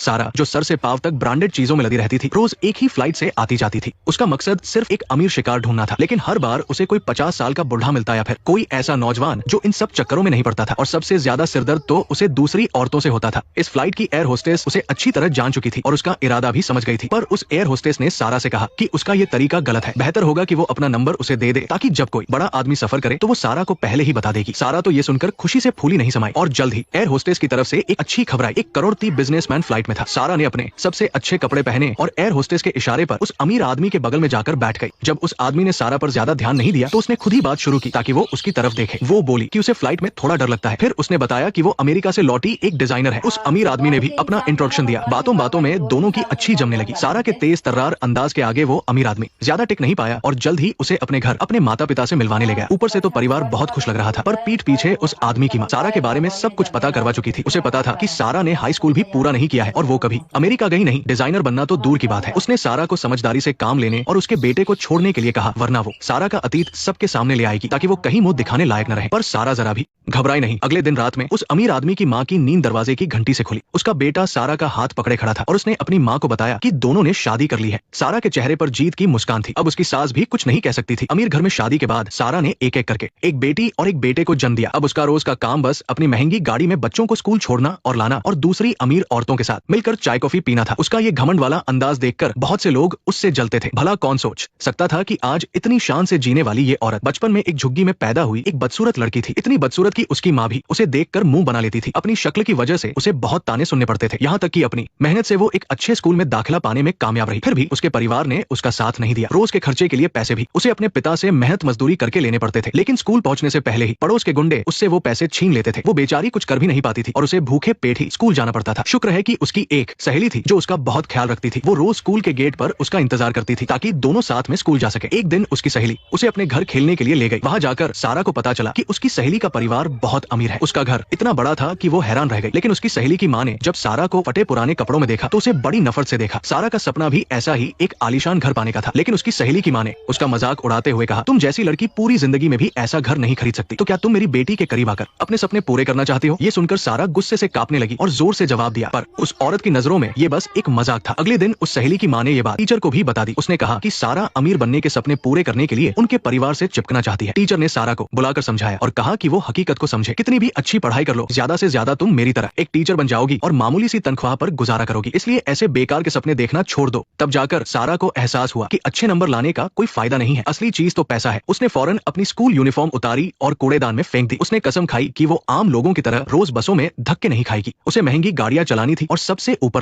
सारा, जो सर से पांव तक ब्रांडेड चीजों में लदी रहती थी, रोज एक ही फ्लाइट से आती जाती थी। उसका मकसद सिर्फ एक अमीर शिकार ढूंढना था, लेकिन हर बार उसे कोई 50 साल का बुढ़ा मिलता या फिर कोई ऐसा नौजवान जो इन सब चक्करों में नहीं पड़ता था। और सबसे ज्यादा सिरदर्द तो उसे दूसरी औरतों से होता था। इस फ्लाइट की एयर होस्टेस उसे अच्छी तरह जान चुकी थी और उसका इरादा भी समझ गई थी, पर उस एयर होस्टेस ने सारा से कहा कि उसका ये तरीका गलत है, बेहतर होगा कि वो अपना नंबर उसे दे दे, ताकि जब कोई बड़ा आदमी सफर करे तो वो सारा को पहले ही बता देगी। सारा तो ये सुनकर खुशी से फूली नहीं समाई और जल्द ही एयर होस्टेस की तरफ से एक अच्छी खबर आई। एक करोड़पति बिजनेसमैन फ्लाइट में था। सारा ने अपने सबसे अच्छे कपड़े पहने और एयर होस्टेस के इशारे पर उस अमीर आदमी के बगल में जाकर बैठ गई। जब उस आदमी ने सारा पर ज्यादा ध्यान नहीं दिया तो उसने खुद ही बात शुरू की ताकि वो उसकी तरफ देखे। वो बोली कि उसे फ्लाइट में थोड़ा डर लगता है। फिर उसने बताया कि वो अमेरिका से लौटी एक डिजाइनर है। उस अमीर आदमी ने भी अपना इंट्रोडक्शन दिया। बातों बातों में दोनों की अच्छी जमने लगी। सारा के तेज तर्रार अंदाज के आगे वो अमीर आदमी ज्यादा टिक नहीं पाया और जल्द ही उसे अपने घर अपने माता पिता से मिलवाने ले गया। ऊपर से तो परिवार बहुत खुश लग रहा था, पर पीठ पीछे उस आदमी की माँ सारा के बारे में सब कुछ पता करवा चुकी थी। उसे पता था कि सारा ने हाई स्कूल भी पूरा नहीं किया है और वो कभी अमेरिका गई नहीं। डिजाइनर बनना तो दूर की बात है। उसने सारा को समझदारी से काम लेने और उसके बेटे को छोड़ने के लिए कहा, वरना वो सारा का अतीत सबके सामने ले आएगी ताकि वो कहीं मुंह दिखाने लायक न रहे। पर सारा जरा भी घबराई नहीं। अगले दिन रात में उस अमीर आदमी की माँ की नींद दरवाजे की घंटी से खुली। उसका बेटा सारा का हाथ पकड़े खड़ा था और उसने अपनी माँ को बताया कि दोनों ने शादी कर ली है। सारा के चेहरे पर जीत की मुस्कान थी। अब उसकी सास भी कुछ नहीं कह सकती थी। अमीर घर में शादी के बाद सारा ने एक एक करके एक बेटी और एक बेटे को जन्म दिया। अब उसका रोज का काम बस अपनी महंगी गाड़ी में बच्चों को स्कूल छोड़ना और लाना और दूसरी अमीर औरतों के साथ मिलकर चाय कॉफी पीना था। उसका ये घमंड वाला अंदाज देखकर बहुत से लोग उससे जलते थे। भला कौन सोच सकता था कि आज इतनी शान से जीने वाली ये औरत बचपन में एक झुग्गी में पैदा हुई एक बदसूरत लड़की थी। इतनी बदसूरत की उसकी माँ भी उसे देखकर मुंह बना लेती थी। अपनी शक्ल की वजह से उसे बहुत ताने सुनने पड़ते थे। यहाँ तक कि अपनी मेहनत से वो एक अच्छे स्कूल में दाखिला पाने में कामयाब रही, फिर भी उसके परिवार ने उसका साथ नहीं दिया। रोज के खर्चे के लिए पैसे भी उसे अपने पिता से मेहनत मजदूरी करके लेने पड़ते थे। लेकिन स्कूल पहुंचने से पहले ही पड़ोस के गुंडे उससे वो पैसे छीन लेते थे। वो बेचारी कुछ कर भी नहीं पाती थी और उसे भूखे पेट ही स्कूल जाना पड़ता था। शुक्र है कि उसकी एक सहेली थी जो उसका बहुत ख्याल रखती थी। वो रोज स्कूल के गेट पर उसका इंतजार करती थी ताकि दोनों साथ में स्कूल जा सके। एक दिन उसकी सहेली उसे अपने घर खेलने के लिए ले गई। वहां जाकर सारा को पता चला कि उसकी सहेली का परिवार बहुत अमीर है। उसका घर इतना बड़ा था कि वो हैरान रह गई। लेकिन उसकी सहेली की माँ ने जब सारा को फटे पुराने कपड़ों में देखा तो उसे बड़ी नफरत से देखा। सारा का सपना भी ऐसा ही एक आलीशान घर पाने का था। लेकिन उसकी सहेली की माँ ने उसका मजाक उड़ाते हुए कहा, तुम जैसी लड़की पूरी जिंदगी में भी ऐसा घर नहीं खरीद सकती, तो क्या तुम मेरी बेटी के करीब आकर अपने सपने पूरे करना चाहती हो? ये सुनकर सारा गुस्से से कांपने लगी और जोर से जवाब दिया, पर उस औरत की नजरों में ये बस एक मजाक था। अगले दिन उस सहेली की माँ ने ये बात टीचर को भी बता दी। उसने कहा कि सारा अमीर बनने के सपने पूरे करने के लिए उनके परिवार से चिपकना चाहती है। टीचर ने सारा को बुलाकर समझाया और कहा कि वो हकीकत को समझे। कितनी भी अच्छी पढ़ाई कर लो, ज्यादा से ज्यादा तुम मेरी तरह एक टीचर बन जाओगी और मामूली सी तनख्वाह पर गुजारा करोगी। इसलिए ऐसे बेकार के सपने देखना छोड़ दो। तब जाकर सारा को एहसास हुआ कि अच्छे नंबर लाने का कोई फायदा नहीं है, असली चीज तो पैसा है। उसने फौरन अपनी स्कूल यूनिफॉर्म उतारी और कूड़ेदान में फेंक दी। उसने कसम खाई कि वो आम लोगों की तरह रोज बसों में धक्के नहीं खाएगी। उसे महंगी गाड़ियां चलानी थी और सबसे ऊपर